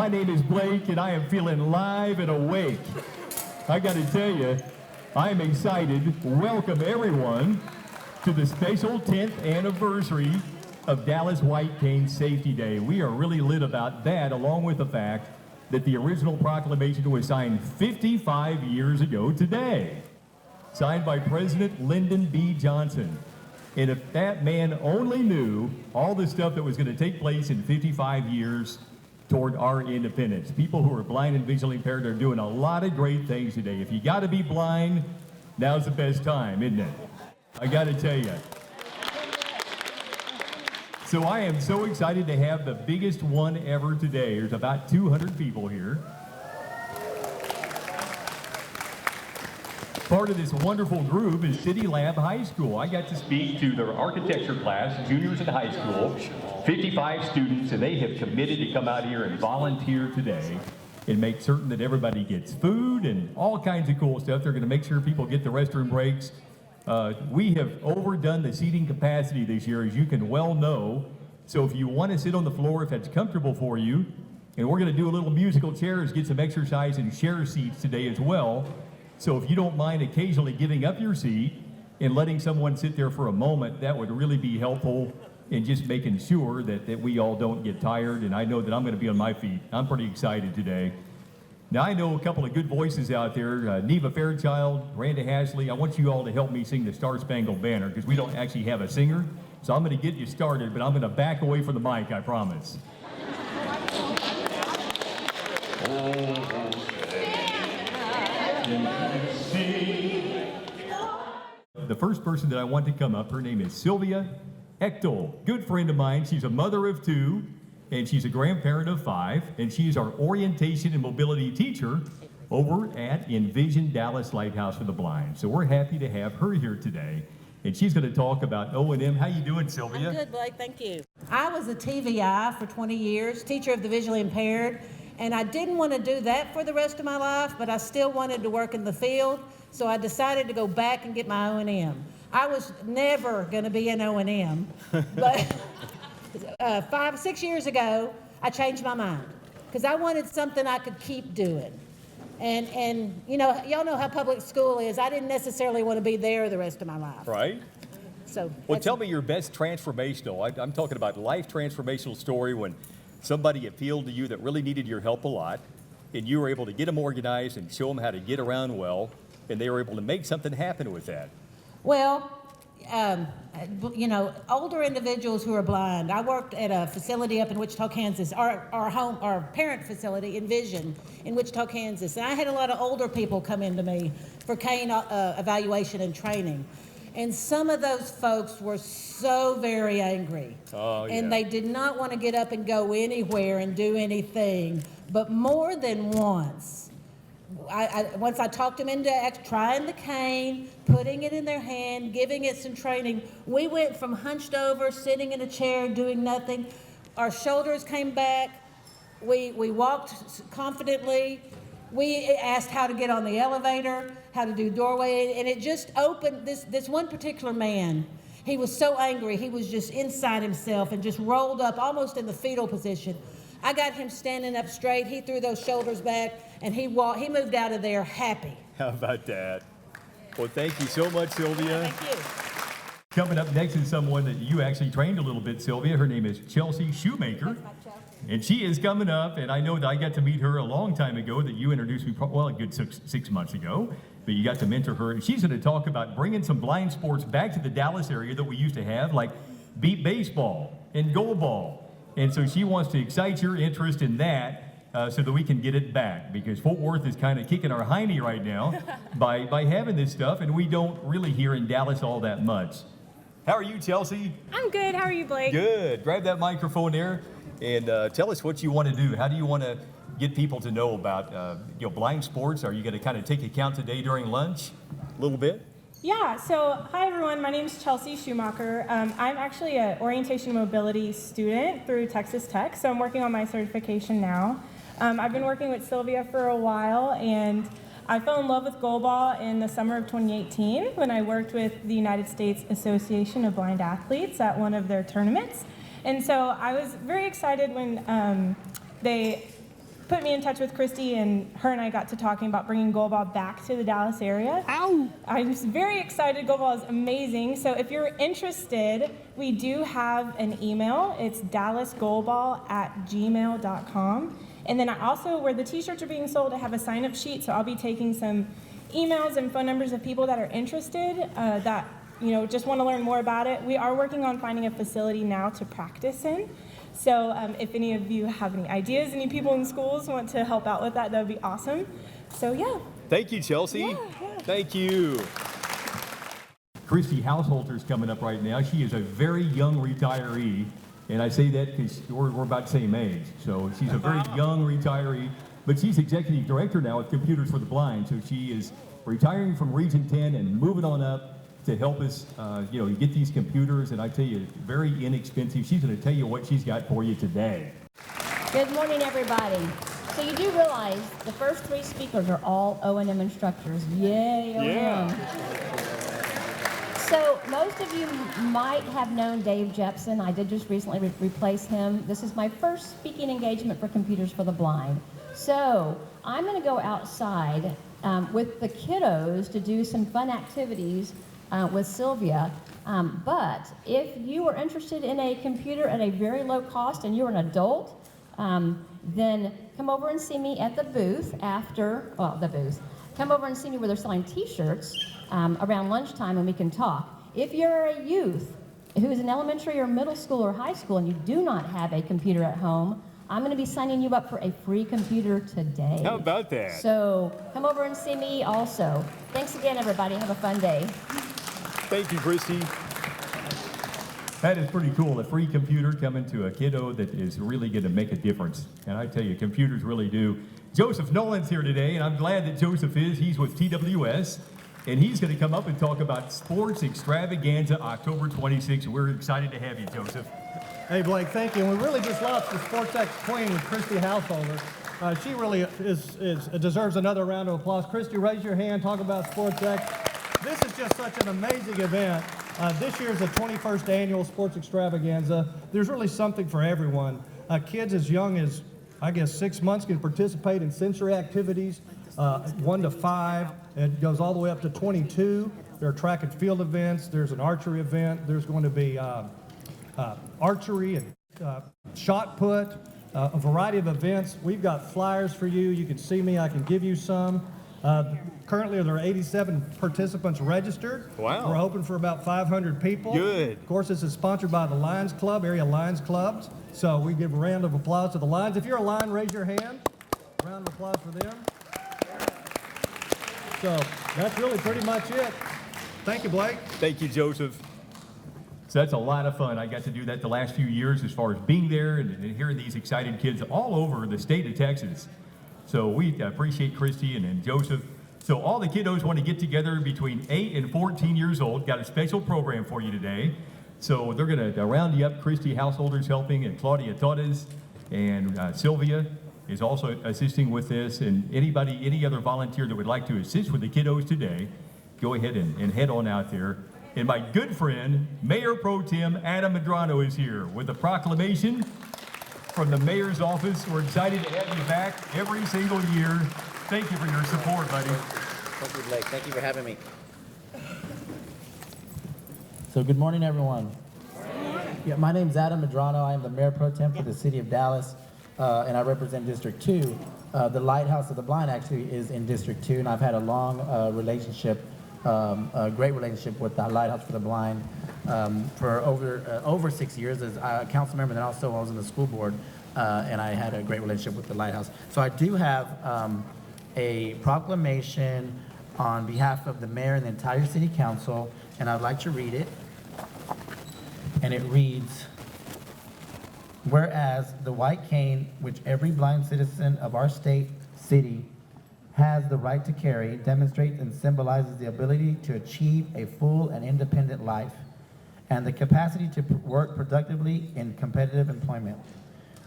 My name is Blake, and I am feeling live and awake. I got to tell you, I am excited to welcome everyone to the special 10th anniversary of Dallas White Cane Safety Day. We are really lit about that, along with the fact that the original proclamation was signed 55 years ago today, signed by President Lyndon B. Johnson. And if that man only knew all the stuff that was going to take place in 55 years toward our independence. People who are blind and visually impaired are doing a lot of great things today. If you got to be blind, now's the best time, isn't it? I got to tell you. So I am so excited to have the biggest one ever today. There's about 200 people here. Part of this wonderful group is City Lab High School. I got to speak to their architecture class, juniors in high school, 55 students, and they have committed to come out here and volunteer today and make certain that everybody gets food and all kinds of cool stuff. They're going to make sure people get the restroom breaks. We have overdone the seating capacity this year, as you can well know. So if you want to sit on the floor, if that's comfortable for you, and we're going to do a little musical chairs, get some exercise and share seats today as well. So if you don't mind occasionally giving up your seat and letting someone sit there for a moment, that would really be helpful in just making sure that we all don't get tired. And I know that I'm going to be on my feet. I'm pretty excited today. Now, I know a couple of good voices out there, Neva Fairchild, Randa Hashley. I want you all to help me sing the Star Spangled Banner because we don't actually have a singer. So I'm going to get you started, but I'm going to back away from the mic, I promise. The first person that I want to come up, her name is Sylvia Echtel, good friend of mine. She's a mother of 2, and she's a grandparent of 5, and she's our orientation and mobility teacher over at Envision Dallas Lighthouse for the Blind. So we're happy to have her here today, and she's going to talk about O&M. How you doing, Sylvia? I'm good, Blake, thank you. I was a TVI for 20 years, teacher of the visually impaired, and I didn't want to do that for the rest of my life, but I still wanted to work in the field, so I decided to go back and get my O&M. I was never going to be an O&M, but 5-6 years ago, I changed my mind because I wanted something I could keep doing. And you know, y'all know how public school is. I didn't necessarily want to be there the rest of my life. Right. So, well, tell me your best transformational. I'm talking about life transformational story when somebody appealed to you that really needed your help a lot, and you were able to get them organized and show them how to get around well, and they were able to make something happen with that. Well, you know, older individuals who are blind. I worked at a facility up in Wichita, Kansas, our parent facility, Envision, in Wichita, Kansas. And I had a lot of older people come into me for cane evaluation and training. And some of those folks were so very angry. Oh, yeah. And they did not want to get up and go anywhere and do anything. But more than once, once I talked them into trying the cane, putting it in their hand, giving it some training, we went from hunched over, sitting in a chair, doing nothing. Our shoulders came back. We walked confidently. We asked how to get on the elevator, how to do doorway, and it just opened. This one particular man, he was so angry. He was just inside himself and just rolled up almost in the fetal position. I got him standing up straight. He threw those shoulders back, and he moved out of there happy. How about that? Well, thank you so much, Sylvia. Thank you. Coming up next is someone that you actually trained a little bit, Sylvia. Her name is Chelsea Shoemaker. That's my Chelsea. And she is coming up, and I know that I got to meet her a long time ago, that you introduced me, well, a good six months ago, but you got to mentor her. And she's going to talk about bringing some blind sports back to the Dallas area that we used to have, like beat baseball and goal ball. And so she wants to excite your interest in that so that we can get it back, because Fort Worth is kind of kicking our hiney right now by having this stuff, and we don't really hear in Dallas all that much. How are you, Chelsea? I'm good. How are you, Blake? Good. Grab that microphone there and tell us what you want to do. How do you want to get people to know about blind sports? Are you going to kind of take account today during lunch a little bit? Yeah, so hi everyone, my name is Chelsea Schumacher. I'm actually an orientation and mobility student through Texas Tech, so I'm working on my certification now. I've been working with Sylvia for a while, and I fell in love with goalball in the summer of 2018 when I worked with the United States Association of Blind Athletes at one of their tournaments. And so I was very excited when they put me in touch with Christy, and her and I got to talking about bringing goalball back to the Dallas area. Ow! I'm just very excited. Goalball is amazing. So if you're interested, we do have an email. It's dallasgoalball@gmail.com. And then I also, where the t-shirts are being sold, I have a sign-up sheet. So I'll be taking some emails and phone numbers of people that are interested that just want to learn more about it. We are working on finding a facility now to practice in. So if any of you have any ideas, any people in schools want to help out with that, that would be awesome. So yeah. Thank you, Chelsea. Yeah. Thank you. Christy Householder's coming up right now. She is a very young retiree, and I say that because we're about the same age. So she's a very young retiree, but she's executive director now at Computers for the Blind. So she is retiring from Region 10 and moving on up to help us, get these computers. And I tell you, very inexpensive. She's going to tell you what she's got for you today. Good morning, everybody. So you do realize the first three speakers are all O&M instructors. Yay, O&M. Yeah. So most of you might have known Dave Jepson. I did just recently replace him. This is my first speaking engagement for Computers for the Blind. So I'm going to go outside with the kiddos to do some fun activities with Sylvia. But if you are interested in a computer at a very low cost and you're an adult, then come over and see me at the booth Come over and see me where they're selling t-shirts around lunchtime and we can talk. If you're a youth who is in elementary or middle school or high school and you do not have a computer at home, I'm going to be signing you up for a free computer today. How about that? So come over and see me also. Thanks again, everybody. Have a fun day. Thank you, Christy. That is pretty cool. A free computer coming to a kiddo that is really going to make a difference. And I tell you, computers really do. Joseph Nolan's here today, and I'm glad that Joseph is. He's with TWS, and he's going to come up and talk about Sports Extravaganza October 26th. We're excited to have you, Joseph. Hey, Blake, thank you. And we really just launched the Sports X Queen with Christy Householder. She really deserves another round of applause. Christy, raise your hand, talk about Sports X. This is just such an amazing event. This year is the 21st annual Sports Extravaganza. There's really something for everyone. Kids as young as, 6 months can participate in sensory activities, 1 to 5. It goes all the way up to 22. There are track and field events. There's an archery event. There's going to be archery and shot put, a variety of events. We've got flyers for you. You can see me. I can give you some. Currently, there are 87 participants registered. Wow. We're hoping for about 500 people. Good. Of course, this is sponsored by the Lions Club, area Lions Clubs. So we give a round of applause to the Lions. If you're a Lion, raise your hand. Round of applause for them. So that's really pretty much it. Thank you, Blake. Thank you, Joseph. So that's a lot of fun. I got to do that the last few years as far as being there and hearing these excited kids all over the state of Texas. So we appreciate Christy and Joseph. So all the kiddos want to get together between 8 and 14 years old. Got a special program for you today. So they're going to round you up. Christy Householder's helping, and Claudia Torres, and Sylvia is also assisting with this. And any other volunteer that would like to assist with the kiddos today, go ahead and head on out there. And my good friend, Mayor Pro Tem Adam Medrano is here with a proclamation from the mayor's office. We're excited to have you back every single year. Thank you for your support, buddy. Thank you, Blake. Thank you for having me. So good morning, everyone. Yeah, my name's Adam Medrano. I am the Mayor Pro Tem for the City of Dallas, and I represent District 2. The Lighthouse of the Blind actually is in District 2, and I've had a long relationship, a great relationship with the Lighthouse for the Blind for over 6 years as a council member, and also I was in the school board, and I had a great relationship with the Lighthouse. So I do have a proclamation on behalf of the mayor and the entire city council, and I'd like to read it. And it reads, whereas the white cane, which every blind citizen of our city has the right to carry, demonstrates and symbolizes the ability to achieve a full and independent life and the capacity to work productively in competitive employment.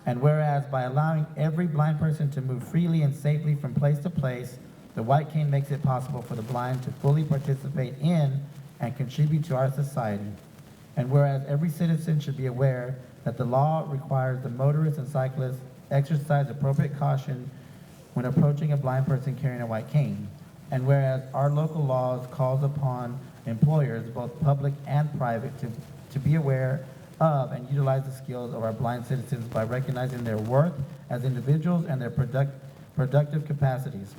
And whereas by allowing every blind person to move freely and safely from place to place, the white cane makes it possible for the blind to fully participate in and contribute to our society. And whereas every citizen should be aware that the law requires the motorists and cyclists exercise appropriate caution when approaching a blind person carrying a white cane. And whereas our local laws calls upon employers, both public and private, to be aware of and utilize the skills of our blind citizens by recognizing their worth as individuals and their productive capacities.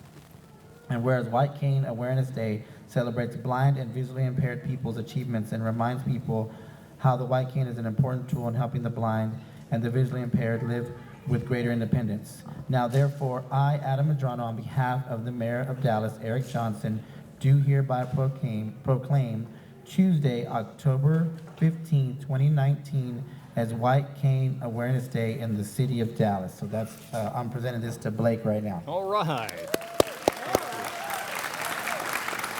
And whereas White Cane Awareness Day celebrates blind and visually impaired people's achievements and reminds people how the white cane is an important tool in helping the blind and the visually impaired live with greater independence. Now, therefore, I, Adam Medrano, on behalf of the Mayor of Dallas, Eric Johnson, do hereby proclaim Tuesday, October 15, 2019, as White Cane Awareness Day in the city of Dallas. So that's, I'm presenting this to Blake right now. All right.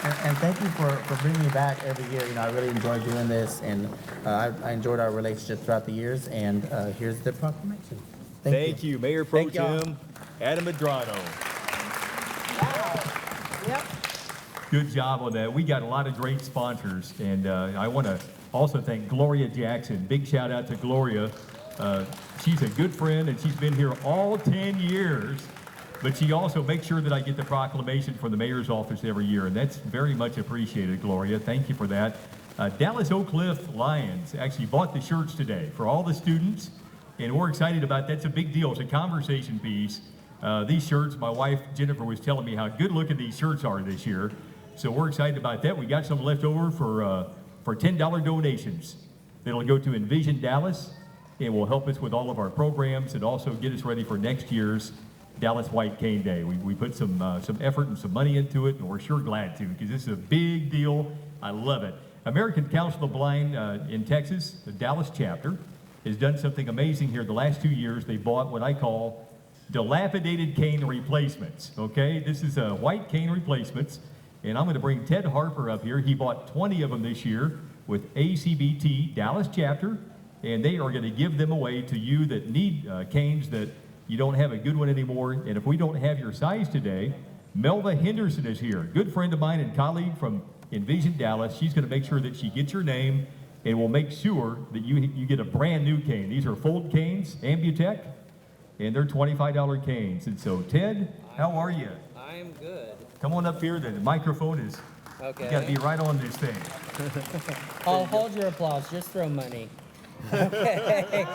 And thank you for bringing me back every year. You know, I really enjoy doing this, and I enjoyed our relationship throughout the years, and here's the proclamation. Thank you, Mayor Pro Thank y'all. Tem Adam Medrano. Yep. Good job on that. We got a lot of great sponsors, and I want to also thank Gloria Jackson. Big shout out to Gloria. She's a good friend, and she's been here all 10 years, but she also makes sure that I get the proclamation from the mayor's office every year, and that's very much appreciated, Gloria. Thank you for that. Dallas Oak Cliff Lions actually bought the shirts today for all the students, and we're excited about that. It's a big deal. It's a conversation piece. These shirts, my wife Jennifer was telling me how good looking these shirts are this year. So we're excited about that. We got some left over for $10 donations. It'll go to Envision Dallas and will help us with all of our programs and also get us ready for next year's Dallas White Cane Day. We put some effort and some money into it, and we're sure glad to, because this is a big deal. I love it. American Council of the Blind in Texas, the Dallas chapter, has done something amazing here. The last 2 years, they bought what I call dilapidated cane replacements, okay? This is white cane replacements, and I'm gonna bring Ted Harper up here. He bought 20 of them this year with ACBT Dallas chapter, and they are gonna give them away to you that need canes that you don't have a good one anymore. And if we don't have your size today, Melva Henderson is here, good friend of mine and colleague from Envision Dallas. She's gonna make sure that she gets your name, and we'll make sure that you get a brand new cane. These are Fold canes, Ambutech, and they're $25 canes. And so, Ted, how are you? I'm good. Come on up here. The microphone is, Okay. you got to be right on this thing. I'll hold your applause. Just throw money. Okay.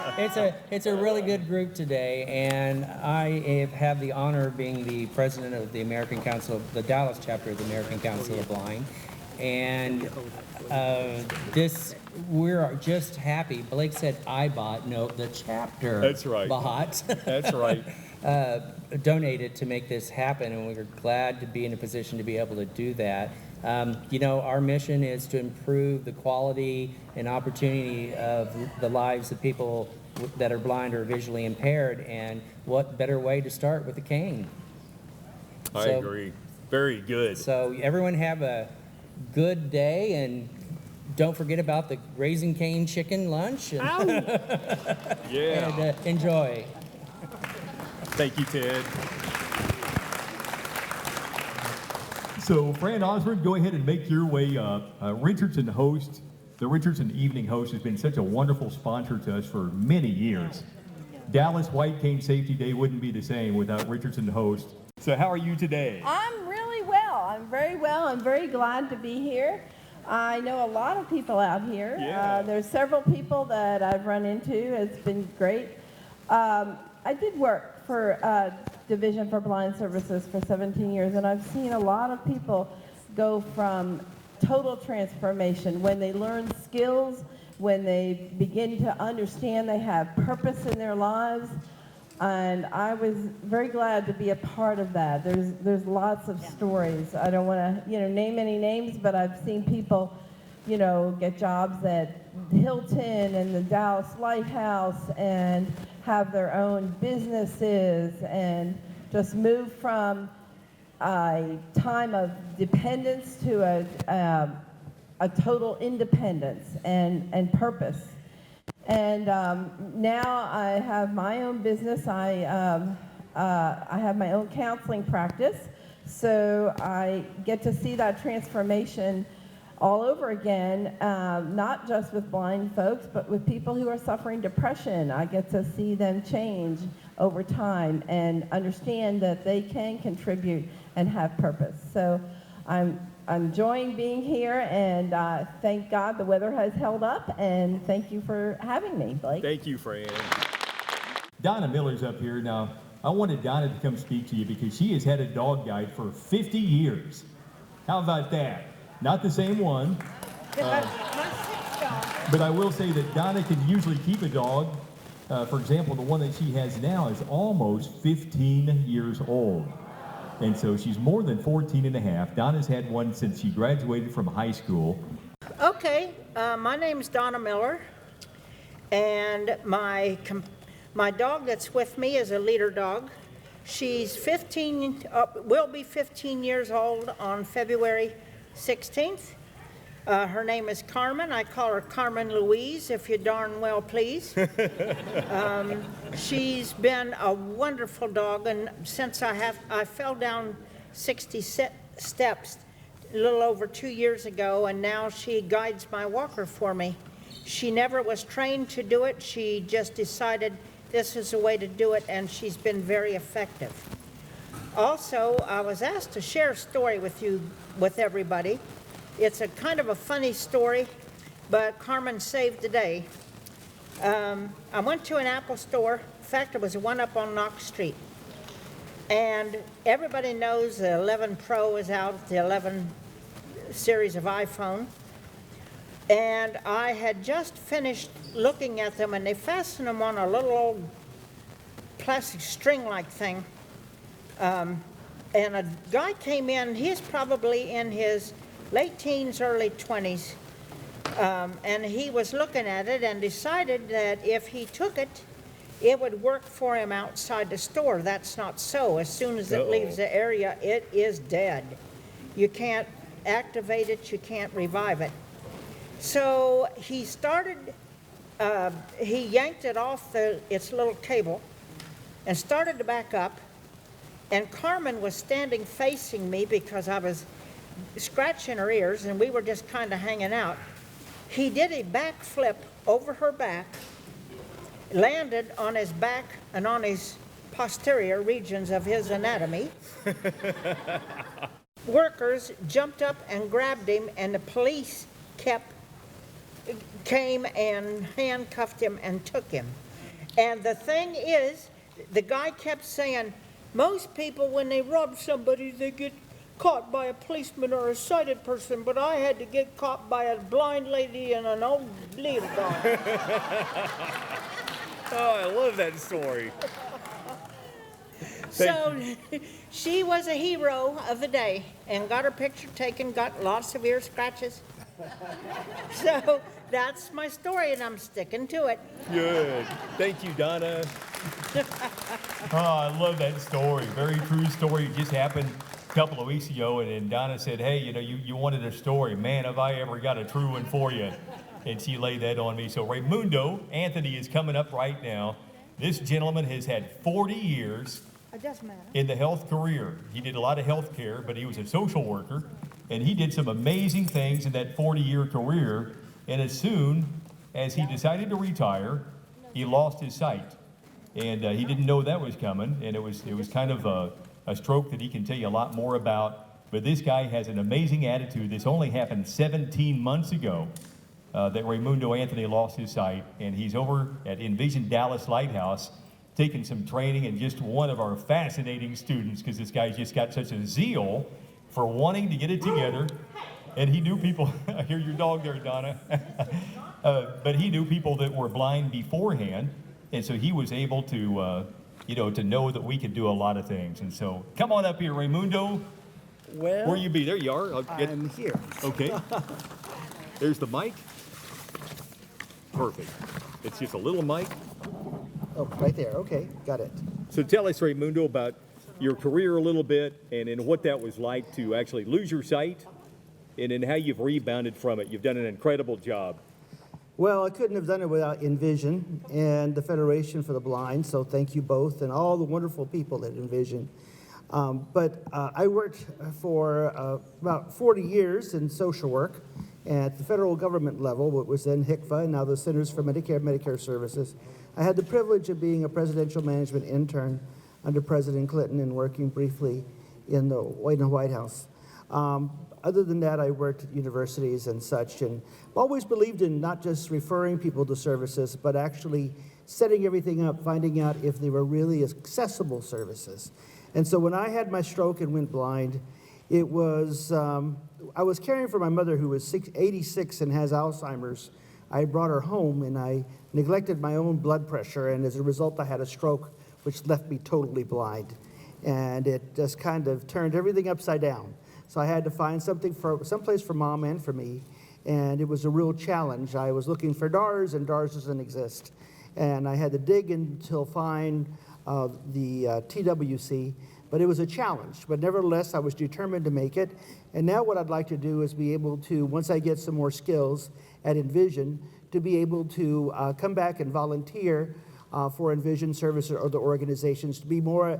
It's a really good group today, and I have the honor of being the president of the American Council, the Dallas chapter of the American Council of Blind, and we're just happy. Blake said I bought. No, the chapter. That's right. Bought. That's right. Donated to make this happen, and we're glad to be in a position to be able to do that. You know, our mission is to improve the quality and opportunity of the lives of people that are blind or visually impaired, and what better way to start with a cane? I agree. Very good. So everyone have a good day, and don't forget about the Raising Cane chicken lunch, and, Yeah. and enjoy. Thank you, Ted. So, Fran Osborne, go ahead and make your way up. Richardson Host, the Richardson Evening Host, has been such a wonderful sponsor to us for many years. Dallas White Cane Safety Day wouldn't be the same without Richardson Host. So, how are you today? I'm really well. I'm very well. I'm very glad to be here. I know a lot of people out here. Yeah. There's several people that I've run into. It's been great. I did work for Division for Blind Services for 17 years, and I've seen a lot of people go from total transformation when they learn skills, when they begin to understand they have purpose in their lives. And I was very glad to be a part of that. There's lots of stories. I don't want to, name any names, but I've seen people, get jobs at Hilton and the Dallas Lighthouse and have their own businesses and just move from a time of dependence to a total independence and purpose. And now I have my own business. I have my own counseling practice, so I get to see that transformation all over again, not just with blind folks, but with people who are suffering depression. I get to see them change over time and understand that they can contribute and have purpose. So I'm enjoying being here, and thank God the weather has held up, and thank you for having me, Blake. Thank you, Fran. Donna Miller's up here. Now, I wanted Donna to come speak to you because she has had a dog guide for 50 years. How about that? Not the same one. But I will say that Donna can usually keep a dog. For example, the one that she has now is almost 15 years old. And so she's more than 14 and a half. Donna's had one since she graduated from high school. Okay, my name's Donna Miller, and my dog that's with me is a leader dog. She's 15, will be 15 years old on February 16th. Her name is Carmen. I call her Carmen Louise, if you darn well please. She's been a wonderful dog, and since I fell down 60 steps a little over 2 years ago, and now she guides my walker for me. She never was trained to do it. She just decided this is a way to do it, and she's been very effective. Also, I was asked to share a story with everybody. It's a kind of a funny story, but Carmen saved the day. I went to an Apple store. In fact, there was one up on Knox Street. And everybody knows the 11 Pro is out, the 11 series of iPhone. And I had just finished looking at them, and they fasten them on a little old plastic string-like thing. And a guy came in, he's probably in his late teens, early 20s, and he was looking at it and decided that if he took it, it would work for him outside the store. That's not so. As soon as it leaves the area, it is dead. You can't activate it, you can't revive it. So he yanked it off its little cable and started to back up, and Carmen was standing facing me because I was scratching her ears and we were just kind of hanging out. He did a backflip over her back, landed on his back and on his posterior regions of his anatomy. Workers jumped up and grabbed him, and the police came and handcuffed him and took him. And the thing is, the guy kept saying, most people, when they rob somebody, they get caught by a policeman or a sighted person, but I had to get caught by a blind lady and an old little dog. Oh, I love that story. So she was a hero of the day and got her picture taken, got lots of ear scratches. So that's my story, and I'm sticking to it. Good. Thank you, Donna. Oh, I love that story. Very true story. It just happened a couple of weeks ago, and then Donna said, hey, you wanted a story. Man, have I ever got a true one for you. And she laid that on me. So Raymundo Anthony is coming up right now. This gentleman has had 40 years It doesn't matter. in the health career. He did a lot of health care, but he was a social worker, and he did some amazing things in that 40-year career. And as soon as he decided to retire, he lost his sight. And he didn't know that was coming, and it was kind of a stroke that he can tell you a lot more about. But this guy has an amazing attitude. This only happened 17 months ago that Raymundo Anthony lost his sight, and he's over at Envision Dallas Lighthouse taking some training, and just one of our fascinating students, because this guy's just got such a zeal for wanting to get it together. And he knew people, I hear your dog there, Donna, but he knew people that were blind beforehand, and so he was able to, to know that we could do a lot of things. And so, come on up here, Raymundo. Well, Where you be? There you are. I'm here. Okay. There's the mic. Perfect. It's just a little mic. Oh, right there. Okay, got it. So tell us, Raymundo, about your career a little bit, and what that was like to actually lose your sight, and then how you've rebounded from it. You've done an incredible job. Well, I couldn't have done it without Envision and the Federation for the Blind, so thank you both and all the wonderful people at Envision. But I worked for about 40 years in social work at the federal government level, what was then HCFA, and now the Centers for Medicare Services. I had the privilege of being a presidential management intern under President Clinton and working briefly in the White House. Other than that, I worked at universities and such, and always believed in not just referring people to services, but actually setting everything up, finding out if they were really accessible services. And so when I had my stroke and went blind, it was, I was caring for my mother who was 86 and has Alzheimer's. I brought her home and I neglected my own blood pressure, and as a result I had a stroke which left me totally blind. And it just kind of turned everything upside down. So I had to find someplace for Mom and for me, and it was a real challenge. I was looking for DARS, and DARS doesn't exist. And I had to dig until find the TWC, but it was a challenge. But nevertheless, I was determined to make it. And now what I'd like to do is be able to, once I get some more skills at Envision, to be able to come back and volunteer for Envision services or other organizations, to be more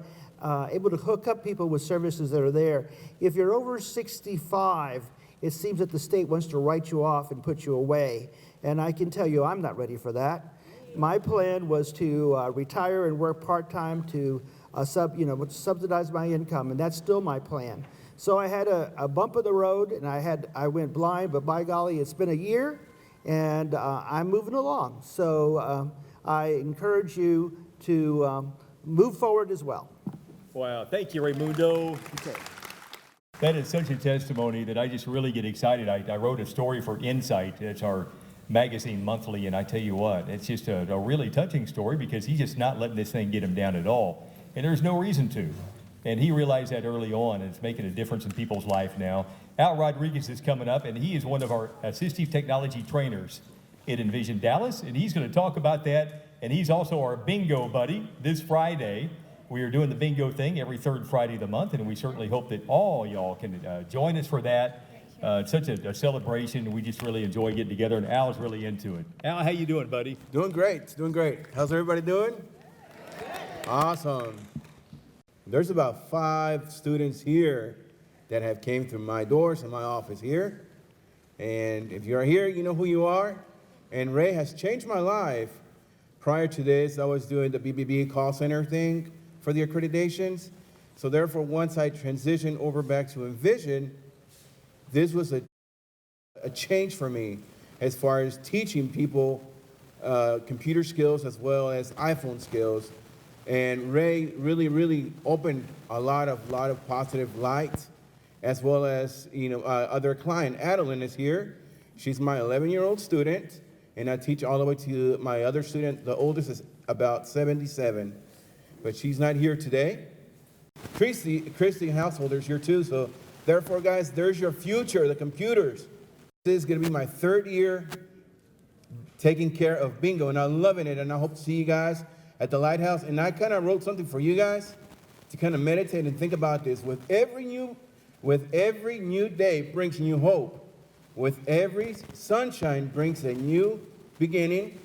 able to hook up people with services that are there. If you're over 65, it seems that the state wants to write you off and put you away. And I can tell you, I'm not ready for that. My plan was to retire and work part-time to subsidize my income, and that's still my plan. So I had a bump in the road, and I went blind, but by golly, it's been a year, and I'm moving along. So I encourage you to move forward as well. Wow, thank you, Raymundo. Okay. That is such a testimony that I just really get excited. I wrote a story for Insight. It's our magazine monthly, and I tell you what, it's just a really touching story because he's just not letting this thing get him down at all. And there's no reason to. And he realized that early on, and it's making a difference in people's life now. Al Rodriguez is coming up, and he is one of our assistive technology trainers at Envision Dallas, and he's going to talk about that. And he's also our bingo buddy this Friday. We are doing the bingo thing every third Friday of the month, and we certainly hope that all y'all can join us for that. It's such a celebration. We just really enjoy getting together, and Al's really into it. Al, how you doing, buddy? Doing great, doing great. How's everybody doing? Awesome. There's about 5 students here that have came through my doors in my office here. And if you are here, you know who you are. And Ray has changed my life. Prior to this, I was doing the BBB call center thing for the accreditations. So therefore, once I transitioned over back to Envision, this was a change for me as far as teaching people computer skills as well as iPhone skills. And Ray really opened a lot of positive light, as well as other client. Adeline is here. She's my 11-year-old student, and I teach all the way to my other student. The oldest is about 77, but she's not here today. Christy Householder's here too, so therefore, guys, there's your future, the computers. This is gonna be my 3rd year taking care of bingo, and I'm loving it, and I hope to see you guys at the Lighthouse. And I kind of wrote something for you guys to kind of meditate and think about this. With every new day brings new hope. With every sunshine brings a new beginning.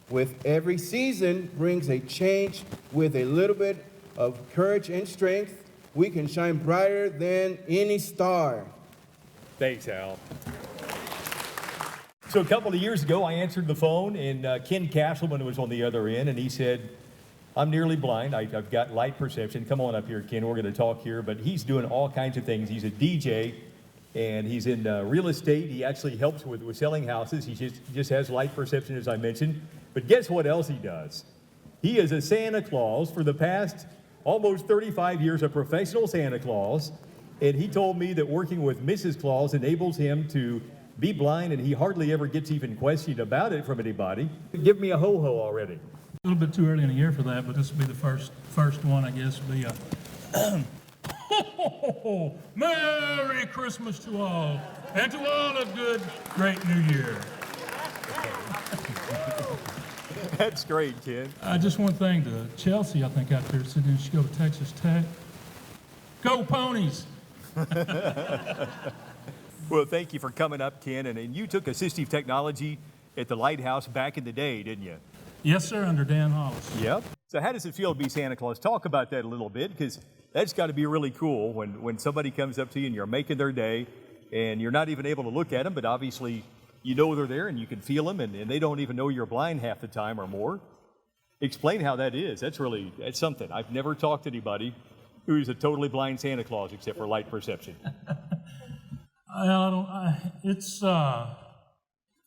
With every season brings a change. With a little bit of courage and strength, we can shine brighter than any star. Thanks, Al. So a couple of years ago, I answered the phone, and Ken Castleman was on the other end, and he said, I'm nearly blind. I've got light perception. Come on up here, Ken. We're going to talk here. But he's doing all kinds of things. He's a DJ, and he's in real estate. He actually helps with selling houses. He just has light perception, as I mentioned. But guess what else he does? He is a Santa Claus for the past almost 35 years, a professional Santa Claus. And he told me that working with Mrs. Claus enables him to be blind, and he hardly ever gets even questioned about it from anybody. Give me a ho-ho already. A little bit too early in the year for that, but this will be the first one, I guess, will be a Merry Christmas to all, and to all a good, great New Year. That's great, Ken. Just one thing to Chelsea, I think, out there sitting, she go to Texas Tech. Go Ponies! Well, thank you for coming up, Ken. And you took assistive technology at the Lighthouse back in the day, didn't you? Yes, sir, under Dan Hollis. Yep. So how does it feel to be Santa Claus? Talk about that a little bit, because that's got to be really cool when somebody comes up to you and you're making their day, and you're not even able to look at them, but obviously you know they're there and you can feel them, and they don't even know you're blind half the time or more. Explain how that is. That's something. I've never talked to anybody who's a totally blind Santa Claus except for light perception.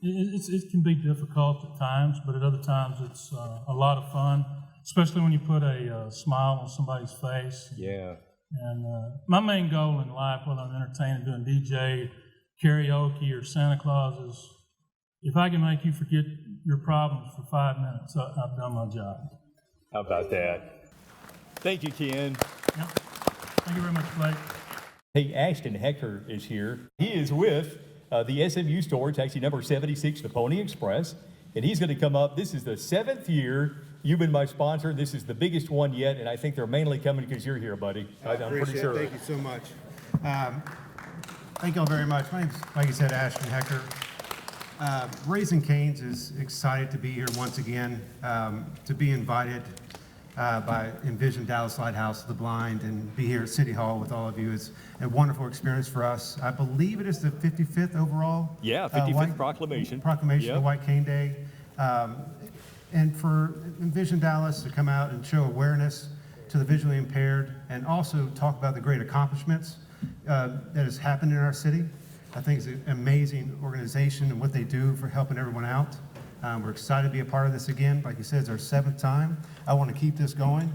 It can be difficult at times, but at other times it's a lot of fun, especially when you put a smile on somebody's face. Yeah. And my main goal in life, whether I'm entertaining, doing DJ, karaoke, or Santa Claus, is if I can make you forget your problems for 5 minutes, I've done my job. How about that? Thank you, Ken. Yep. Thank you very much, Blake. Hey, Ashton Hecker is here. He is with the SMU store, taxi number 76, the Pony Express, and he's going to come up. This is the 7th year you've been my sponsor. This is the biggest one yet, and I think they're mainly coming because you're here, buddy. I'm pretty sure. Thank you so much. Thank you all very much. My name's, like you said, Ashton Hecker. Raising Cane's is excited to be here once again, to be invited by Envision Dallas Lighthouse of the Blind and be here at City Hall with all of you. It's a wonderful experience for us. I believe it is the 55th overall. Yeah, 55th proclamation. Proclamation Yep. of White Cane Day. And for Envision Dallas to come out and show awareness to the visually impaired and also talk about the great accomplishments that has happened in our city. I think it's an amazing organization and what they do for helping everyone out. We're excited to be a part of this again. Like you said, it's our 7th time. I want to keep this going.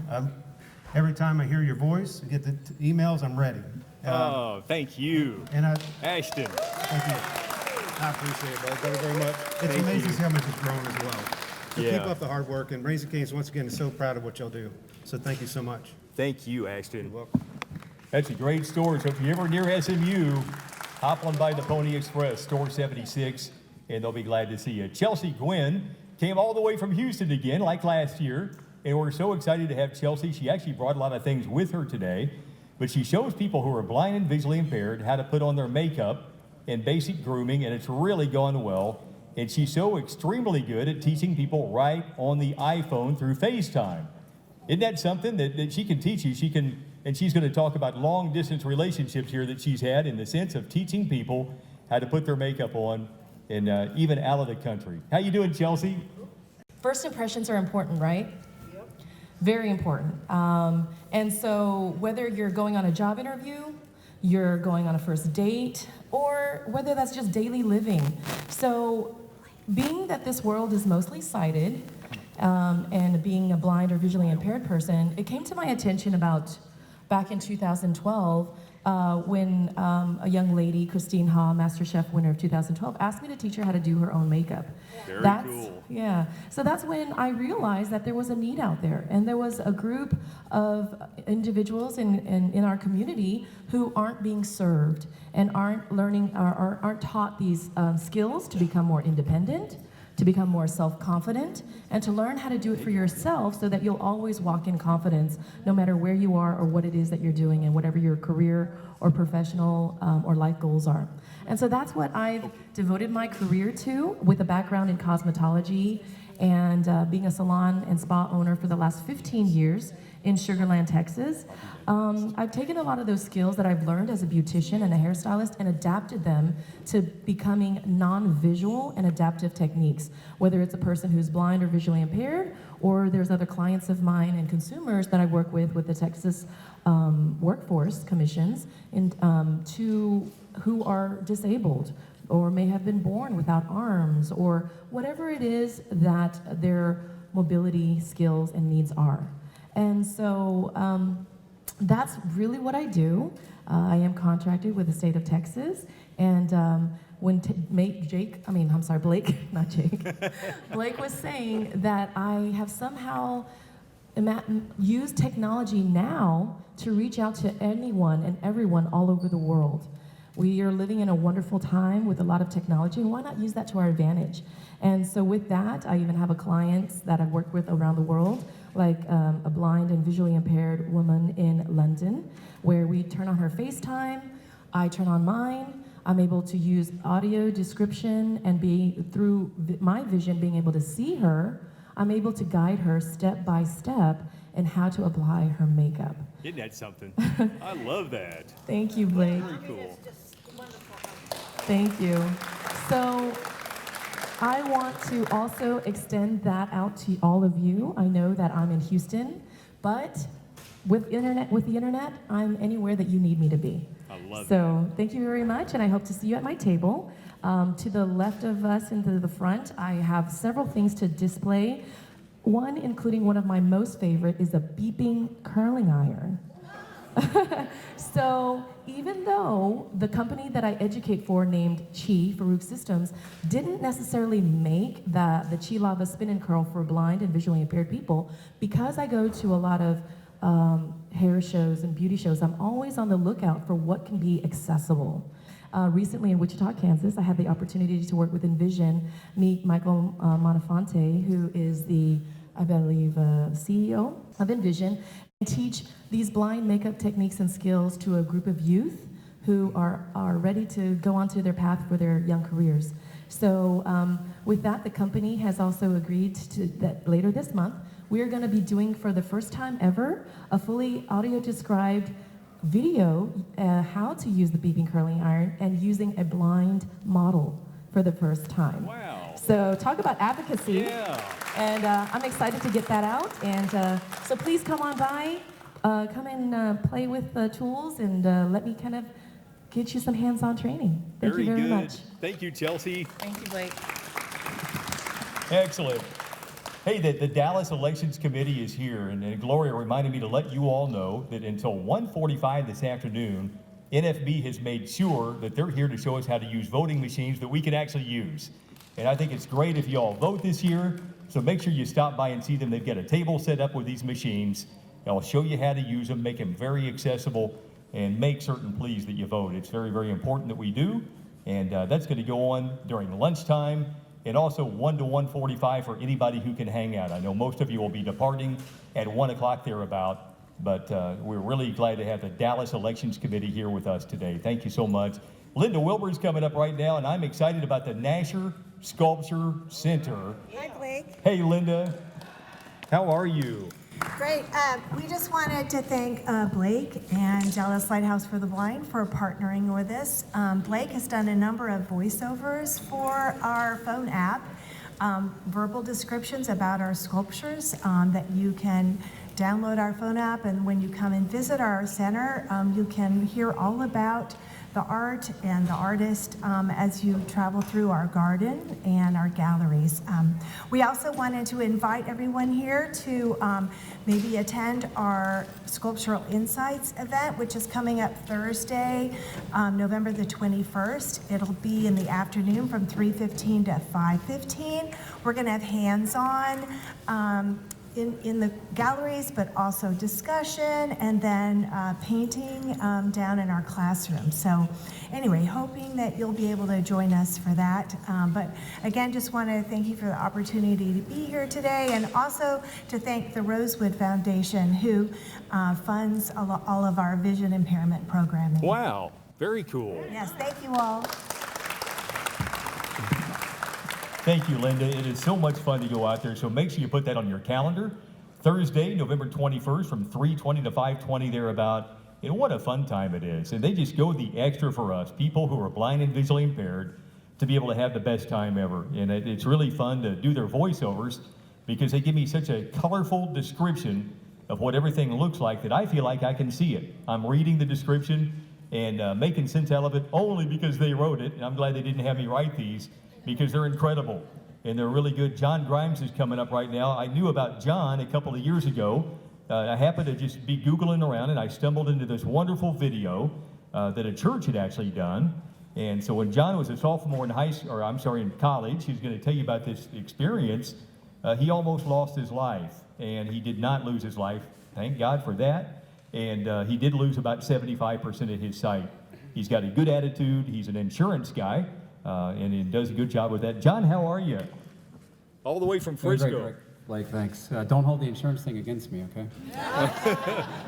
Every time I hear your voice and get the emails, I'm ready. Thank you. And Ashton. Thank you. I appreciate it, Thank you very much. It's amazing to see how much it's grown as well. So Yeah. keep up the hard work, and Raising Cane's, once again, is so proud of what y'all do. So thank you so much. Thank you, Ashton. You're welcome. That's a great store. So if you're ever near SMU, hop on by the Pony Express, store 76, and they'll be glad to see you. Chelsea Gwynn came all the way from Houston again, like last year, and we're so excited to have Chelsea. She actually brought a lot of things with her today, but she shows people who are blind and visually impaired how to put on their makeup and basic grooming, and it's really gone well. And she's so extremely good at teaching people right on the iPhone through FaceTime. Isn't that something that she can teach you? And she's going to talk about long-distance relationships here that she's had in the sense of teaching people how to put their makeup on, and even out of the country. How you doing, Chelsea? First impressions are important, right? Yep. Very important. And so whether you're going on a job interview, you're going on a first date, or whether that's just daily living. So being that this world is mostly sighted, and being a blind or visually impaired person, it came to my attention back in 2012 when a young lady, Christine Ha, MasterChef winner of 2012, asked me to teach her how to do her own makeup. Very cool. Yeah. So that's when I realized that there was a need out there, and there was a group of individuals in our community who aren't being served and aren't learning or aren't taught these skills to become more independent, to become more self-confident, and to learn how to do it for yourself so that you'll always walk in confidence no matter where you are or what it is that you're doing and whatever your career or professional or life goals are. And so that's what I've devoted my career to, with a background in cosmetology and being a salon and spa owner for the last 15 years in Sugar Land, Texas. I've taken a lot of those skills that I've learned as a beautician and a hairstylist and adapted them to becoming non-visual and adaptive techniques, whether it's a person who's blind or visually impaired, or there's other clients of mine and consumers that I work with the Texas workforce commissions who are disabled or may have been born without arms, or whatever it is that their mobility skills and needs are. And so that's really what I do. I am contracted with the state of Texas, and when Blake, not Jake, Blake was saying that I have somehow used technology now to reach out to anyone and everyone all over the world. We are living in a wonderful time with a lot of technology, and why not use that to our advantage? And so with that, I even have a client that I've worked with around the world, like a blind and visually impaired woman in London, where we turn on her FaceTime, I turn on mine, I'm able to use audio description and through my vision, being able to see her, I'm able to guide her step by step in how to apply her makeup. Isn't that something? I love that. Thank you, Blake. Very cool. Thank you. So I want to also extend that out to all of you. I know that I'm in Houston, but with the internet, I'm anywhere that you need me to be. I love So thank you very much, and I hope to see you at my table. To the left of us and to the front, I have several things to display. One, including one of my most favorite, is a beeping curling iron. So even though the company that I educate for, named Chi, Farouk Systems, didn't necessarily make the Chi Lava Spin and Curl for blind and visually impaired people, because I go to a lot of hair shows and beauty shows, I'm always on the lookout for what can be accessible. Recently in Wichita, Kansas, I had the opportunity to work with Envision, meet Michael Monafonte, who is the, I believe, CEO of Envision, and teach these blind makeup techniques and skills to a group of youth who are ready to go onto their path for their young careers. So with that, the company has also agreed to that later this month, we are going to be doing, for the first time ever, a fully audio-described video how to use the beeping curling iron and using a blind model for the first time. Wow. So talk about advocacy. Yeah. And I'm excited to get that out. And so please come on by, come and play with the tools, and let me kind of get you some hands-on training. Thank you very good. much. Thank you, Chelsea. Thank you, Blake. Excellent. Hey, the Dallas Elections Committee is here, and Gloria reminded me to let you all know that until 1:45 this afternoon, NFB has made sure that they're here to show us how to use voting machines that we can actually use. And I think it's great if you all vote this year, so make sure you stop by and see them. They've got a table set up with these machines. They'll show you how to use them, make them very accessible, and make certain, please, that you vote. It's very, very important that we do, and that's going to go on during lunchtime, and also 1 to 1:45 for anybody who can hang out. I know most of you will be departing at 1 o'clock thereabout, but we're really glad to have the Dallas Elections Committee here with us today. Thank you so much. Linda Wilbur's coming up right now, and I'm excited about the Nasher Sculpture Center. Hi, Blake. Hey, Linda. How are you? Great. We just wanted to thank Blake and Dallas Lighthouse for the Blind for partnering with us. Blake has done a number of voiceovers for our phone app, verbal descriptions about our sculptures that you can download our phone app, and when you come and visit our center, you can hear all about the art and the artist as you travel through our garden and our galleries. We also wanted to invite everyone here to maybe attend our Sculptural Insights event, which is coming up Thursday, November the 21st. It'll be in the afternoon from 3:15 to 5:15. We're gonna have hands-on in the galleries, but also discussion, and then painting down in our classroom. So anyway, hoping that you'll be able to join us for that. But again, just want to thank you for the opportunity to be here today, and also to thank the Rosewood Foundation, who funds all of our vision impairment programming. Wow, very cool. Yes, thank you all. Thank you, Linda. It is so much fun to go out there, so make sure you put that on your calendar. Thursday, November 21st from 3:20 to 5:20 thereabout. And what a fun time it is. And they just go the extra for us, people who are blind and visually impaired, to be able to have the best time ever. And it's really fun to do their voiceovers because they give me such a colorful description of what everything looks like that I feel like I can see it. I'm reading the description and making sense out of it only because they wrote it. And I'm glad they didn't have me write these, because they're incredible and they're really good. John Grimes is coming up right now. I knew about John a couple of years ago. I happened to just be Googling around, and I stumbled into this wonderful video that a church had actually done. And so when John was a sophomore in in college, he's going to tell you about this experience. He almost lost his life, and he did not lose his life. Thank God for that. And he did lose about 75% of his sight. He's got a good attitude. He's an insurance guy. And he does a good job with that. John, how are you? All the way from Frisco. Great, Blake, thanks. Don't hold the insurance thing against me, okay?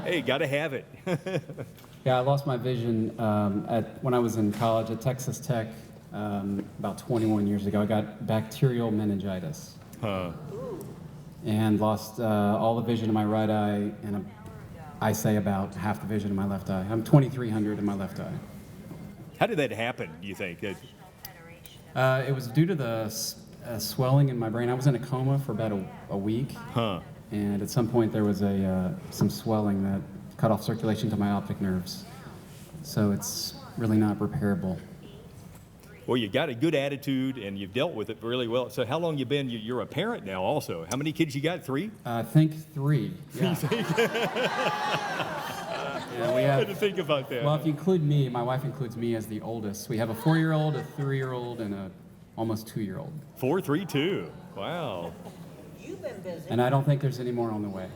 Hey, gotta have it. Yeah, I lost my vision when I was in college at Texas Tech about 21 years ago. I got bacterial meningitis. and lost all the vision in my right eye, and I say about half the vision in my left eye. I'm 2300 in my left eye. How did that happen, do you think? It was due to the swelling in my brain. I was in a coma for about a week. Huh. And at some point there was some swelling that cut off circulation to my optic nerves. So it's really not repairable. Well, you got a good attitude and you've dealt with it really well. So how long you been? You're a parent now also. How many kids you got? 3? I think 3. Yeah. Yeah, we have, I had to think about that. Well, if you include me, my wife includes me as the oldest. We have a 4-year-old, a 3-year-old, and a almost 2-year-old. 4, 3, 2. Wow. You've been busy. And I don't think there's any more on the way.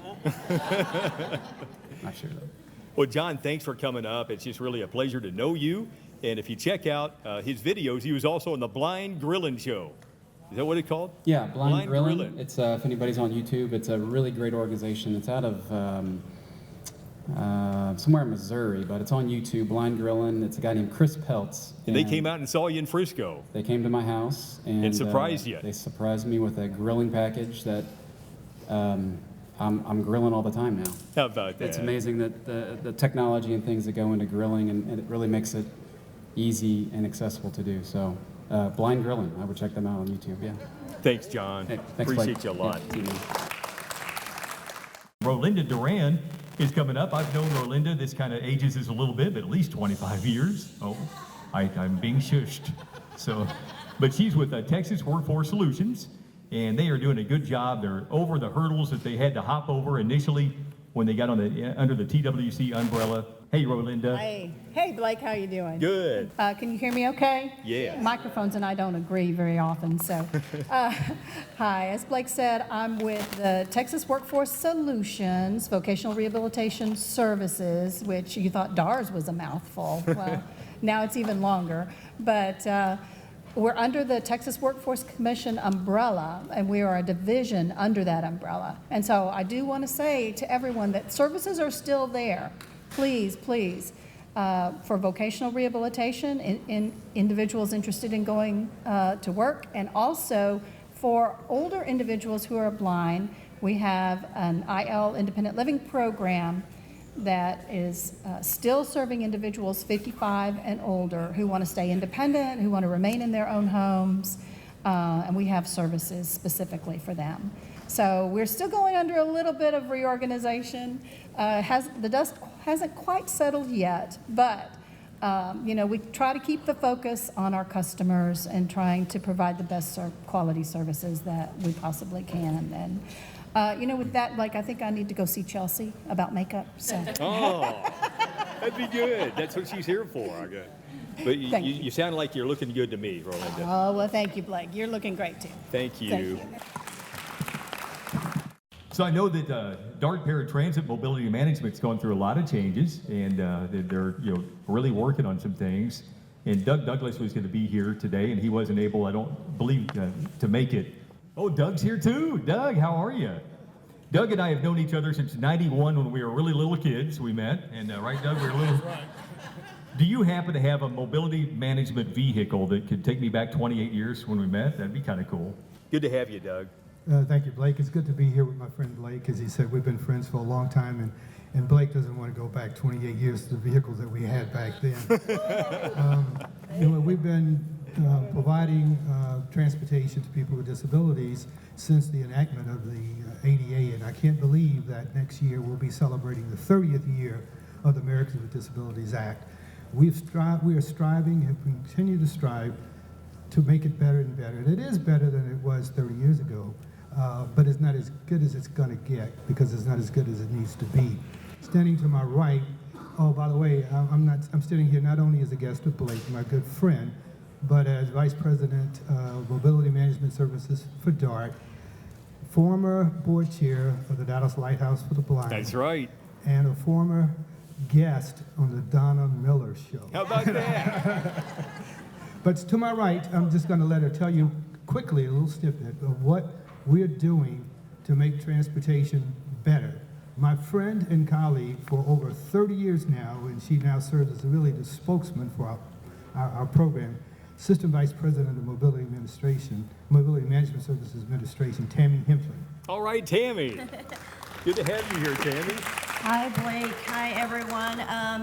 Not sure though. Well, John, thanks for coming up. It's just really a pleasure to know you. And if you check out his videos, he was also on the Blind Grillin' Show. Is that what it's called? Yeah, Blind Grillin'. It's if anybody's on YouTube, it's a really great organization. It's out of somewhere in Missouri, but it's on YouTube. Blind Grillin'. It's a guy named Chris Peltz. And they came out and saw you in Frisco. They came to my house and surprised you. They surprised me with a grilling package that I'm grilling all the time now. How about that? It's amazing that the technology and things that go into grilling, and it really makes it easy and accessible to do. So, Blind Grillin', I would check them out on YouTube. Yeah. Thanks, John. Hey, thanks, Appreciate Blake. you a lot. Yeah, Rolinda Duran is coming up. I've known Rolinda, this kind of ages us a little bit, but at least 25 years. Oh, I'm being shushed. So, but she's with Texas Workforce Solutions, and they are doing a good job. They're over the hurdles that they had to hop over initially when they got on under the TWC umbrella. Hey, Rolinda. Hey, Blake, how you doing? Good. Can you hear me okay? Yeah. Microphones and I don't agree very often, so. Hi, as Blake said, I'm with the Texas Workforce Solutions, Vocational Rehabilitation Services, which you thought DARS was a mouthful. Well, now it's even longer. But we're under the Texas Workforce Commission umbrella, and we are a division under that umbrella. And so I do want to say to everyone that services are still there. Please, please, for vocational rehabilitation in individuals interested in going to work, and also for older individuals who are blind, we have an IL independent living program that is still serving individuals 55 and older who want to stay independent, who want to remain in their own homes, and we have services specifically for them. So we're still going under a little bit of reorganization. The dust hasn't quite settled yet, but you know, we try to keep the focus on our customers and trying to provide the best quality services that we possibly can. And you know, with that, like, I think I need to go see Chelsea about makeup. So. Oh, that'd be good. That's what she's here for. But you sound like you're looking good to me, Rolinda. Oh, well, thank you, Blake. You're looking great, too. Thank you. Thank you. So I know that Dart Paratransit Mobility Management's gone through a lot of changes, and they're really working on some things. And Doug Douglas was going to be here today, and he wasn't able, I don't believe, to make it. Oh, Doug's here too. Doug, how are you? Doug and I have known each other since '91 when we were really little kids. We met, and right, Doug, we were little. Do you happen to have a mobility management vehicle that could take me back 28 years when we met? That'd be kind of cool. Good to have you, Doug. Thank you, Blake. It's good to be here with my friend Blake. As he said, we've been friends for a long time, and Blake doesn't want to go back 28 years to the vehicles that we had back then. We've been providing transportation to people with disabilities since the enactment of the ADA, and I can't believe that next year we'll be celebrating the 30th year of the Americans with Disabilities Act. We are striving and continue to strive to make it better and better. And it is better than it was 30 years ago. But it's not as good as it's going to get because it's not as good as it needs to be. Standing to my right, oh, by the way, I'm sitting here not only as a guest of Blake, my good friend, but as Vice President of Mobility Management Services for DART, former board chair of the Dallas Lighthouse for the Blind. That's right. And a former guest on the Donna Miller Show. How about that? But to my right, I'm just going to let her tell you quickly a little snippet of what we're doing to make transportation better. My friend and colleague for over 30 years now, and she now serves as really the spokesman for our program, Assistant Vice President of Mobility Management Services Administration, Tammy Hemphley. All right, Tammy. Good to have you here, Tammy. Hi, Blake. Hi, everyone.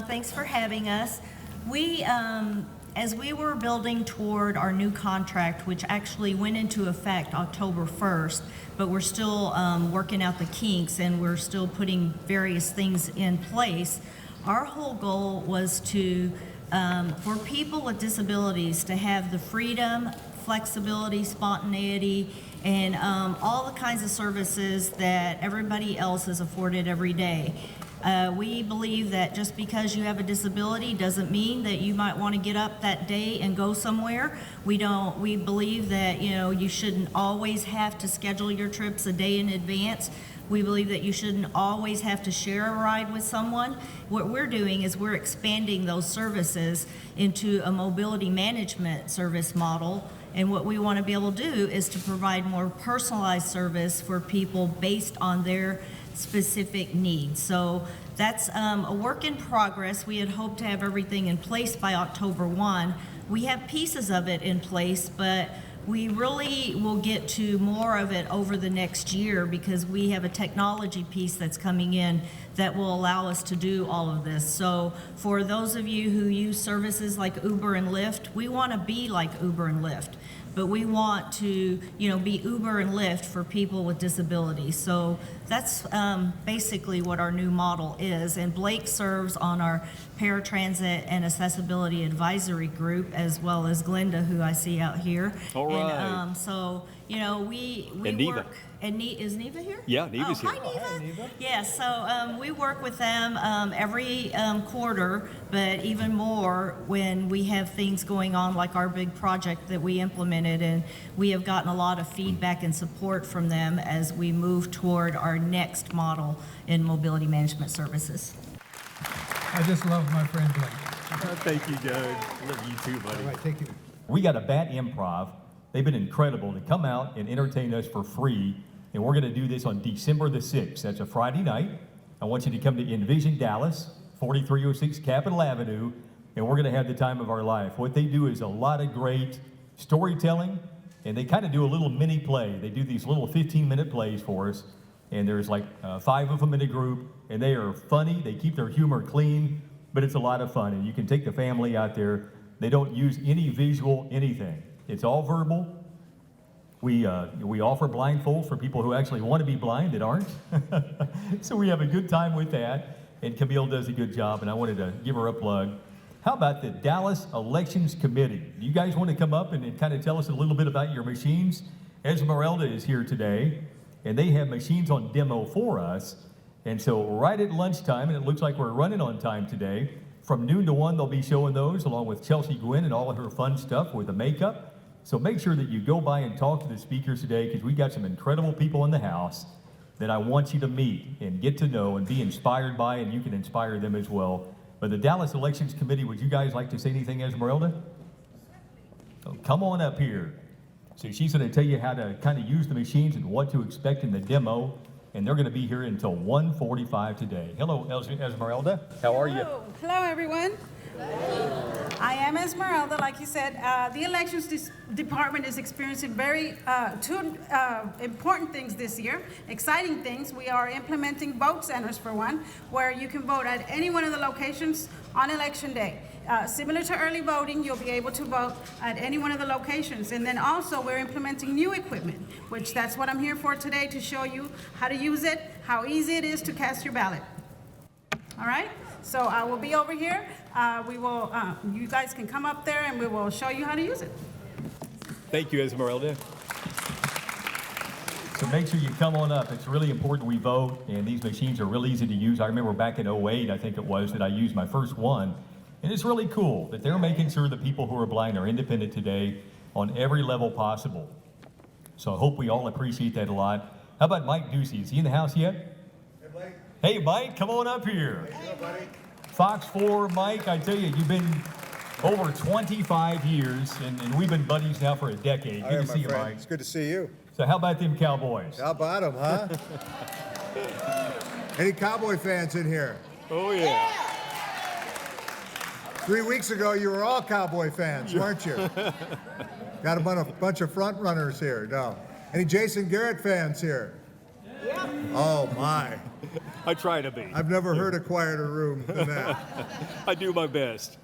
Thanks for having us. We, as we were building toward our new contract, which actually went into effect October 1st, but we're still working out the kinks and we're still putting various things in place, our whole goal was to, for people with disabilities to have the freedom, flexibility, spontaneity, and all the kinds of services that everybody else is afforded every day. We believe that just because you have a disability doesn't mean that you might want to get up that day and go somewhere. We believe that, you know, you shouldn't always have to schedule your trips a day in advance. We believe that you shouldn't always have to share a ride with someone. What we're doing is we're expanding those services into a mobility management service model. And what we want to be able to do is to provide more personalized service for people based on their specific needs. So that's a work in progress. We had hoped to have everything in place by October 1. We have pieces of it in place, but we really will get to more of it over the next year because we have a technology piece that's coming in that will allow us to do all of this. So for those of you who use services like Uber and Lyft, we want to be like Uber and Lyft, but we want to, you know, be Uber and Lyft for people with disabilities. So that's basically what our new model is. And Blake serves on our paratransit and accessibility advisory group, as well as Glenda, who I see out here. All right. And so, you know, we And Neva. work. And is Neva here? Yeah, Neva's here. Hi, Neva. Yeah, so we work with them every quarter, but even more when we have things going on like our big project that we implemented, and we have gotten a lot of feedback and support from them as we move toward our next model in mobility management services. I just love my friend Blake. Thank you, Doug. Love you too, buddy. All right, thank you. We got a Bat Improv. They've been incredible to come out and entertain us for free. And we're going to do this on December the 6th. That's a Friday night. I want you to come to Envision Dallas, 4306 Capitol Avenue, and we're going to have the time of our life. What they do is a lot of great storytelling, and they kind of do a little mini play. They do these little 15-minute plays for us, and there's like 5 of them in a group, and they are funny. They keep their humor clean, but it's a lot of fun, and you can take the family out there. They don't use any visual anything. It's all verbal. We offer blindfolds for people who actually want to be blind that aren't. So we have a good time with that, and Camille does a good job, and I wanted to give her a plug. How about the Dallas Elections Committee? Do you guys want to come up and kind of tell us a little bit about your machines? Esmeralda is here today, and they have machines on demo for us. And so right at lunchtime, and it looks like we're running on time today, from noon to 1, they'll be showing those along with Chelsea Gwynn and all of her fun stuff with the makeup. So make sure that you go by and talk to the speakers today, because we got some incredible people in the house that I want you to meet and get to know and be inspired by, and you can inspire them as well. But the Dallas Elections Committee, would you guys like to say anything, Esmeralda? So come on up here. So she's going to tell you how to kind of use the machines and what to expect in the demo. And they're going to be here until 1:45 today. Hello, Esmeralda. How are you? Hello, everyone. I am Esmeralda. Like you said, the elections department is experiencing two important things this year, exciting things. We are implementing vote centers, for one, where you can vote at any one of the locations on election day. Similar to early voting, you'll be able to vote at any one of the locations. And then also we're implementing new equipment, which that's what I'm here for today, to show you how to use it, how easy it is to cast your ballot. All right? So I will be over here. You guys can come up there and we will show you how to use it. Thank you, Esmeralda. So make sure you come on up. It's really important we vote, and these machines are really easy to use. I remember back in 08, I think it was, that I used my first one. And it's really cool that they're making sure that people who are blind are independent today on every level possible. So I hope we all appreciate that a lot. How about Mike Ducey? Is he in the house yet? Hey, Blake. Hey, Mike, come on up here. How you doing, buddy? Fox 4, Mike, I tell you, you've been over 25 years, and we've been buddies now for a decade. Good to see you, Mike. It's good to see you. So how about them Cowboys? How about them, huh? Any Cowboy fans in here? Oh, yeah. 3 weeks ago, you were all Cowboy fans, weren't you? Got a bunch of front runners here. No. Any Jason Garrett fans here? Yeah. Oh, my. I try to be. I've never heard a quieter room than that. I do my best.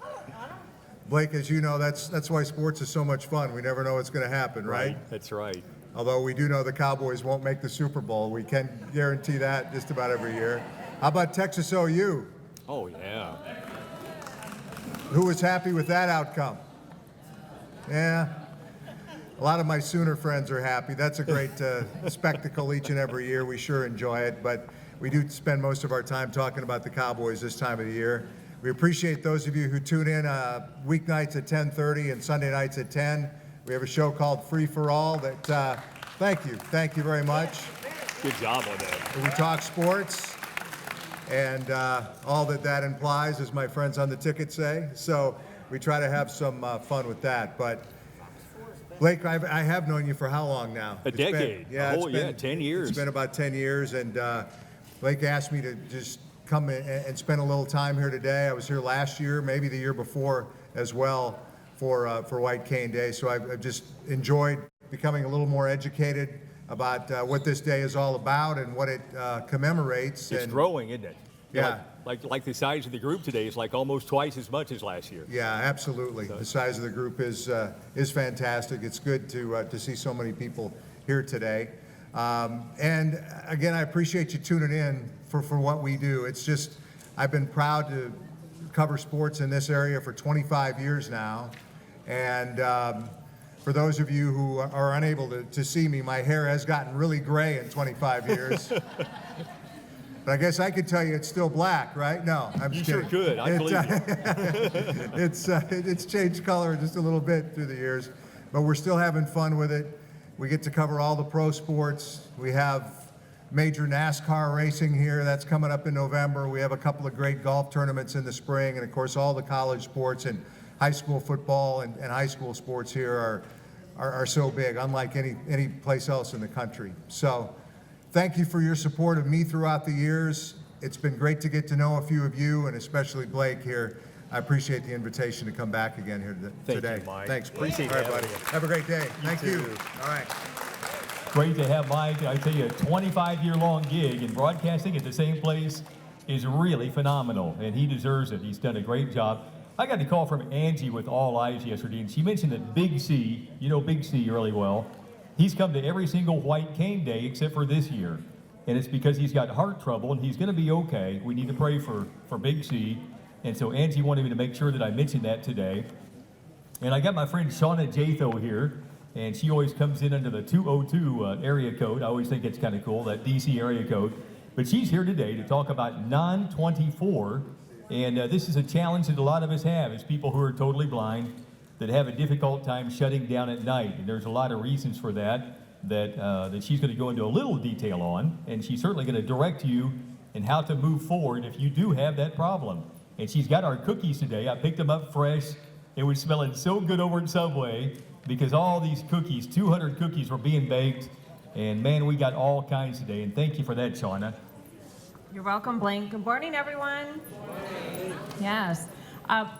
Blake, as you know, that's why sports is so much fun. We never know what's going to happen, right? That's right. Although we do know the Cowboys won't make the Super Bowl. We can guarantee that just about every year. How about Texas OU? Oh, yeah. Who was happy with that outcome? Yeah. A lot of my Sooner friends are happy. That's a great spectacle each and every year. We sure enjoy it, but we do spend most of our time talking about the Cowboys this time of the year. We appreciate those of you who tune in weeknights at 10:30 and Sunday nights at 10. We have a show called Free for All that, thank you very much. Good job on that. We talk sports and all that implies, as my friends on the ticket say. So we try to have some fun with that. But Blake, I have known you for how long now? A decade. 10 years. It's been about 10 years, and Blake asked me to just come and spend a little time here today. I was here last year, maybe the year before as well, for White Cane Day. So I've just enjoyed becoming a little more educated about what this day is all about and what it commemorates. It's growing, isn't it? Yeah. Like the size of the group today is like almost twice as much as last year. Yeah, absolutely. The size of the group is fantastic. It's good to see so many people here today. And again, I appreciate you tuning in for what we do. It's just, I've been proud to cover sports in this area for 25 years now. And for those of you who are unable to see me, my hair has gotten really gray in 25 years. But I guess I could tell you it's still black, right? No, I'm just kidding. You sure could. I believe you. It's changed color just a little bit through the years, but we're still having fun with it. We get to cover all the pro sports. We have major NASCAR racing here. That's coming up in November. We have a couple of great golf tournaments in the spring, and of course all the college sports and high school football and high school sports here are so big, unlike any place else in the country. So thank you for your support of me throughout the years. It's been great to get to know a few of you, and especially Blake here. I appreciate the invitation to come back again here today. Thank you, Mike. Thanks. Appreciate All right, having buddy. you. Have a great day. Thank you. too. All right. Great to have Mike. I tell you, a 25-year-long gig in broadcasting at the same place is really phenomenal, and he deserves it. He's done a great job. I got a call from Angie with All Eyes yesterday, and she mentioned that Big C, you know Big C really well, he's come to every single White Cane Day except for this year. And it's because he's got heart trouble, and he's going to be okay. We need to pray for Big C. And so Angie wanted me to make sure that I mentioned that today. And I got my friend Shauna Jatho here, and she always comes in under the 202 area code. I always think it's kind of cool, that DC area code. But she's here today to talk about Non-24. And this is a challenge that a lot of us have as people who are totally blind that have a difficult time shutting down at night. And there's a lot of reasons for that she's going to go into a little detail on. And she's certainly going to direct you in how to move forward if you do have that problem. And she's got our cookies today. I picked them up fresh. It was smelling so good over at Subway because all these cookies, 200 cookies were being baked. And man, we got all kinds today. And thank you for that, Shauna. You're welcome, Blaine. Good morning, everyone. Yes.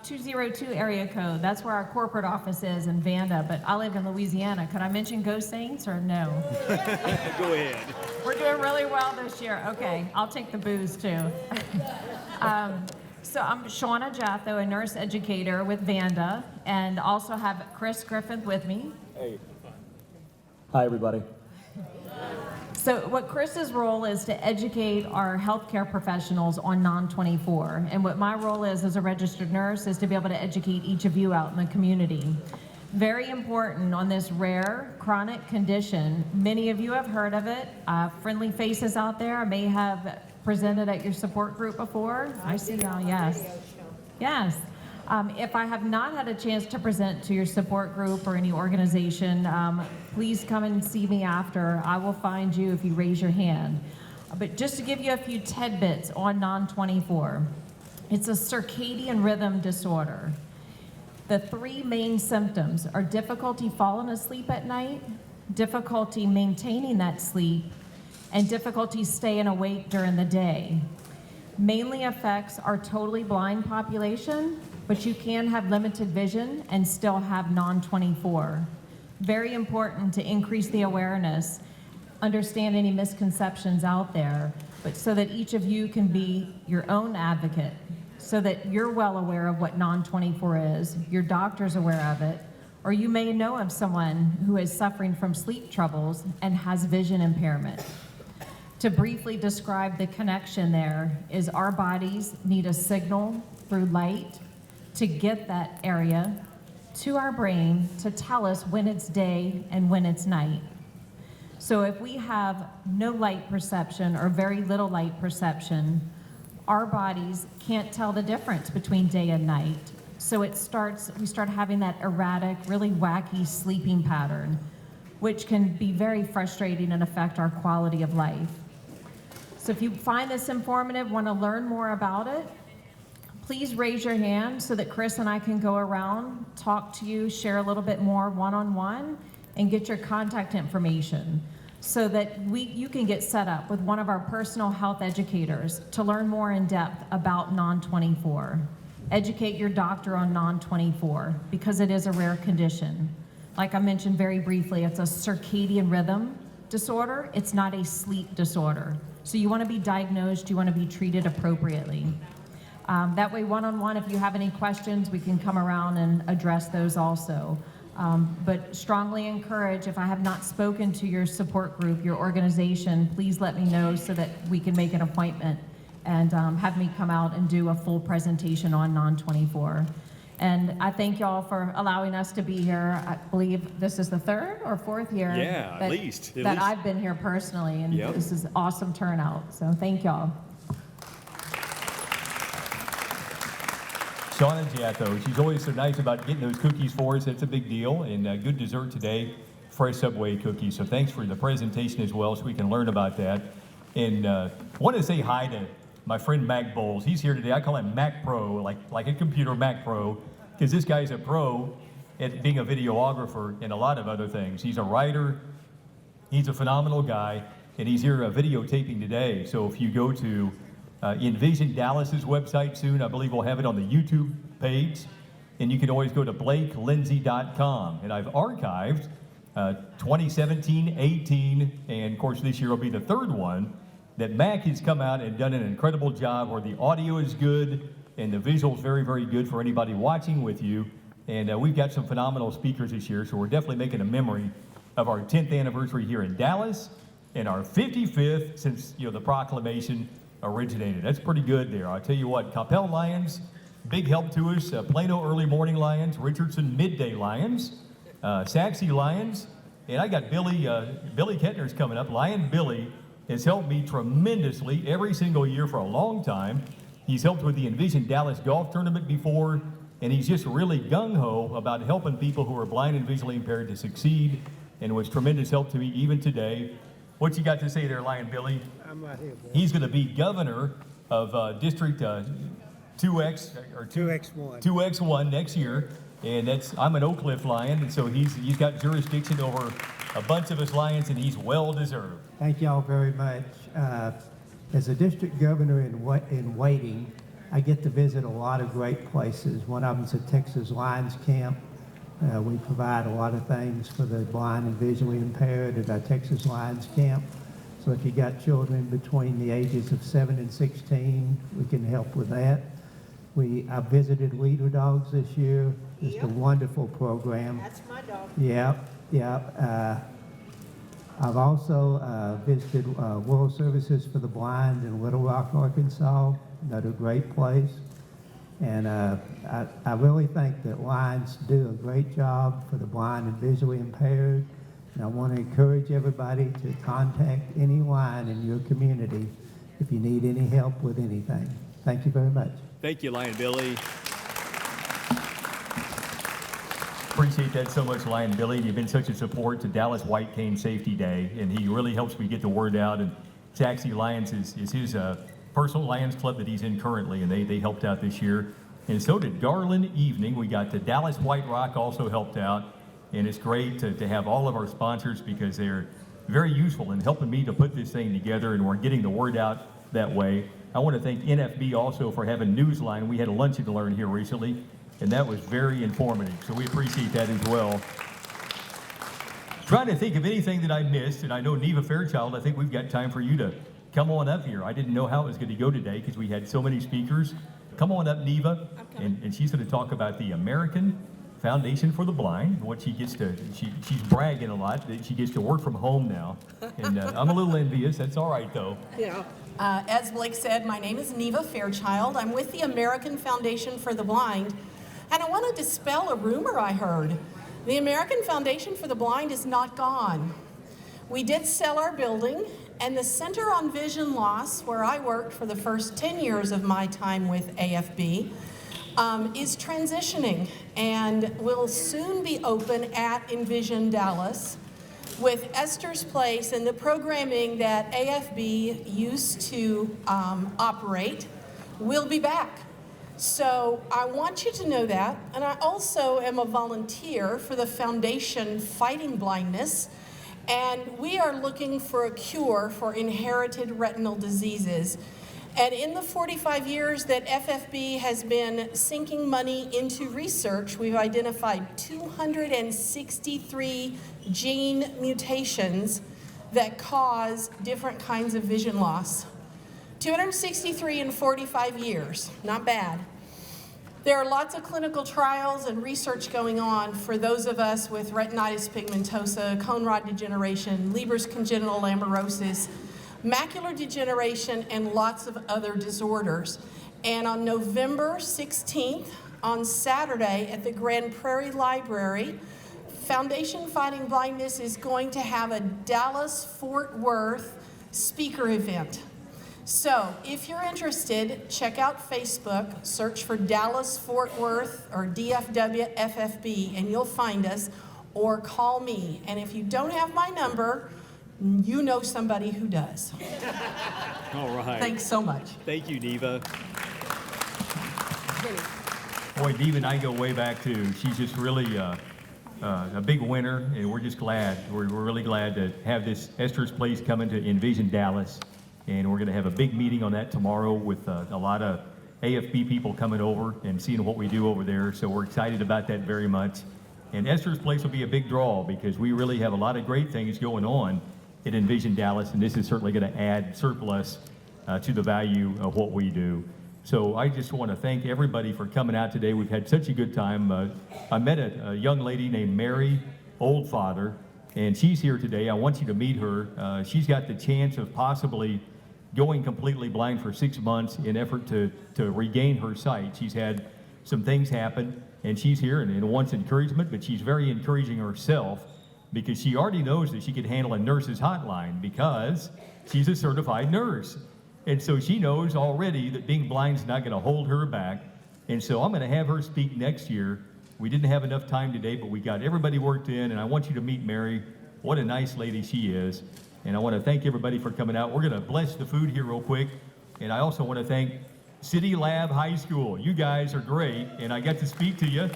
202 area code. That's where our corporate office is in Vanda, but I live in Louisiana. Could I mention Go Saints or no? Go ahead. We're doing really well this year. Okay, I'll take the booze too. So I'm Shauna Jatho, a nurse educator with Vanda, and also have Chris Griffith with me. Hey. Hi, everybody. So what Chris's role is to educate our healthcare professionals on Non-24. And what my role is as a registered nurse is to be able to educate each of you out in the community. Very important on this rare chronic condition. Many of you have heard of it. Friendly faces out there may have presented at your support group before. I see y'all, yes. Yes. If I have not had a chance to present to your support group or any organization, please come and see me after. I will find you if you raise your hand. But just to give you a few tidbits on Non-24, it's a circadian rhythm disorder. The three main symptoms are difficulty falling asleep at night, difficulty maintaining that sleep, and difficulty staying awake during the day. Mainly affects our totally blind population, but you can have limited vision and still have non-24. Very important to increase the awareness, understand any misconceptions out there, but so that each of you can be your own advocate, so that you're well aware of what non-24 is, your doctor's aware of it, or you may know of someone who is suffering from sleep troubles and has vision impairment. To briefly describe the connection there is our bodies need a signal through light to get that area to our brain to tell us when it's day and when it's night. So if we have no light perception or very little light perception, our bodies can't tell the difference between day and night. So we start having that erratic, really wacky sleeping pattern, which can be very frustrating and affect our quality of life. So if you find this informative, want to learn more about it, please raise your hand so that Chris and I can go around, talk to you, share a little bit more one-on-one, and get your contact information so that you can get set up with one of our personal health educators to learn more in depth about non-24. Educate your doctor on non-24 because it is a rare condition. Like I mentioned very briefly, it's a circadian rhythm disorder. It's not a sleep disorder. So you want to be diagnosed, you want to be treated appropriately. That way, one-on-one, if you have any questions, we can come around and address those also. But strongly encourage, if I have not spoken to your support group, your organization, please let me know so that we can make an appointment and have me come out and do a full presentation on non-24. And I thank y'all for allowing us to be here. I believe this is the third or fourth year that I've been here personally, and this is awesome turnout. So thank y'all. Shauna Jatho, she's always so nice about getting those cookies for us. That's a big deal. And good dessert today, fresh Subway cookies. So thanks for the presentation as well so we can learn about that. And want to say hi to my friend Mac Bowles. He's here today. I call him Mac Pro, like a computer Mac Pro, because this guy's a pro at being a videographer and a lot of other things. He's a writer. He's a phenomenal guy. And he's here videotaping today. So if you go to Envision Dallas's website soon, I believe we'll have it on the YouTube page. And you can always go to BlakeLindsey.com. And I've archived 2017, 18, and of course this year will be the third one that Mac has come out and done an incredible job where the audio is good and the visuals very, very good for anybody watching with you. And we've got some phenomenal speakers this year, so we're definitely making a memory of our 10th anniversary here in Dallas and our 55th since the proclamation originated. That's pretty good there. I'll tell you what, Coppell Lions, big help to us. Plano Early Morning Lions, Richardson Midday Lions, Saxe Lions, and I got Billy Kettner's coming up. Lion Billy has helped me tremendously every single year for a long time. He's helped with the Envision Dallas Golf Tournament before, and he's just really gung-ho about helping people who are blind and visually impaired to succeed, and was tremendous help to me even today. What you got to say there, Lion Billy? I'm right here, bro. He's going to be governor of District 2X or 2X1. 2X1 next year, and I'm an Oak Cliff Lion, and so he's got jurisdiction over a bunch of us Lions, and he's well deserved. Thank y'all very much. As a district governor in waiting, I get to visit a lot of great places. One of them's a Texas Lions Camp. We provide a lot of things for the blind and visually impaired at our Texas Lions Camp. So if you got children between the ages of 7 and 16, we can help with that. I visited Leader Dogs this year. It's a wonderful program. That's my dog. Yep. I've also visited World Services for the Blind in Little Rock, Arkansas. Another great place. And I really think that Lions do a great job for the blind and visually impaired. And I want to encourage everybody to contact any Lion in your community if you need any help with anything. Thank you very much. Thank you, Lion Billy. Appreciate that so much, Lion Billy. You've been such a support to Dallas White Cane Safety Day, and he really helps me get the word out. And Saxe Lions is his personal Lions Club that he's in currently, and they helped out this year. And so did Garland Evening. We got the Dallas White Rock also helped out, and it's great to have all of our sponsors because they're very useful in helping me to put this thing together, and we're getting the word out that way. I want to thank NFB also for having Newsline. We had a luncheon to learn here recently, and that was very informative, so we appreciate that as well. Trying to think of anything that I missed, and I know Neva Fairchild, I think we've got time for you to come on up here. I didn't know how it was going to go today because we had so many speakers. Come on up, Neva, and she's going to talk about the American Foundation for the Blind, what she gets to, she's bragging a lot that she gets to work from home now, and I'm a little envious. That's all right, though. Yeah. As Blake said, my name is Neva Fairchild. I'm with the American Foundation for the Blind, and I want to dispel a rumor I heard. The American Foundation for the Blind is not gone. We did sell our building, and the Center on Vision Loss, where I worked for the first 10 years of my time with AFB, is transitioning and will soon be open at Envision Dallas with Esther's Place and the programming that AFB used to operate will be back. So I want you to know that, and I also am a volunteer for the Foundation Fighting Blindness, and we are looking for a cure for inherited retinal diseases. And in the 45 years that FFB has been sinking money into research, we've identified 263 gene mutations that cause different kinds of vision loss. 263 in 45 years, not bad. There are lots of clinical trials and research going on for those of us with retinitis pigmentosa, cone rod degeneration, Leber's congenital amaurosis, macular degeneration, and lots of other disorders. And on November 16th, on Saturday at the Grand Prairie Library, Foundation Fighting Blindness is going to have a Dallas-Fort Worth speaker event. So if you're interested, check out Facebook, search for Dallas-Fort Worth or DFW FFB, and you'll find us, or call me. And if you don't have my number, you know somebody who does. All right. Thanks so much. Thank you, Neva. Boy, Neva and I go way back too. She's just really a big winner, and we're just glad. We're really glad to have this Esther's Place coming to Envision Dallas, and we're going to have a big meeting on that tomorrow with a lot of AFB people coming over and seeing what we do over there. So we're excited about that very much. And Esther's Place will be a big draw because we really have a lot of great things going on at Envision Dallas, and this is certainly going to add surplus to the value of what we do. So I just want to thank everybody for coming out today. We've had such a good time. I met a young lady named Mary Oldfather, and she's here today. I want you to meet her. She's got the chance of possibly going completely blind for 6 months in effort to regain her sight. She's had some things happen, and she's here and wants encouragement, but she's very encouraging herself because she already knows that she could handle a nurse's hotline because she's a certified nurse. And so she knows already that being blind is not going to hold her back. And so I'm going to have her speak next year. We didn't have enough time today, but we got everybody worked in, and I want you to meet Mary. What a nice lady she is. And I want to thank everybody for coming out. We're going to bless the food here real quick. And I also want to thank City Lab High School. You guys are great, and I got to speak to you.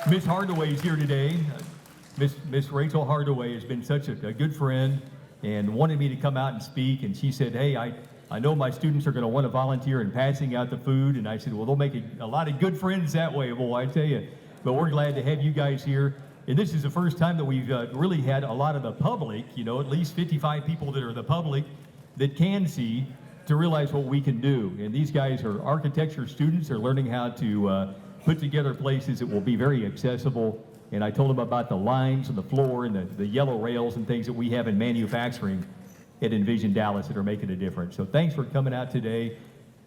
Miss Hardaway is here today. Miss Rachel Hardaway has been such a good friend and wanted me to come out and speak. And she said, hey, I know my students are going to want to volunteer in passing out the food. And I said, well, they'll make a lot of good friends that way, boy, I tell you. But we're glad to have you guys here. And this is the first time that we've really had a lot of the public, you know, at least 55 people that are the public that can see to realize what we can do. And these guys are architecture students. They're learning how to put together places that will be very accessible. And I told them about the lines on the floor and the yellow rails and things that we have in manufacturing at Envision Dallas that are making a difference. So thanks for coming out today.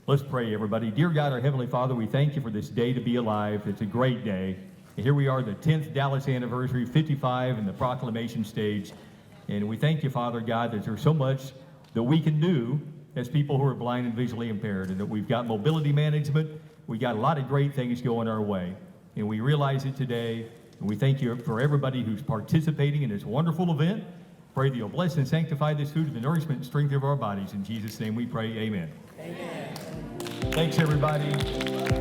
Let's pray, everybody. Dear God, our Heavenly Father, we thank you for this day to be alive. It's a great day. And here we are, the 10th Dallas anniversary, 55 in the proclamation stage. And we thank you, Father God, that there's so much that we can do as people who are blind and visually impaired, and that we've got mobility management. We got a lot of great things going our way. And we realize it today. And we thank you for everybody who's participating in this wonderful event. Pray that you'll bless and sanctify this food for the nourishment and strength of our bodies. In Jesus' name we pray, amen. Amen. Thanks, everybody.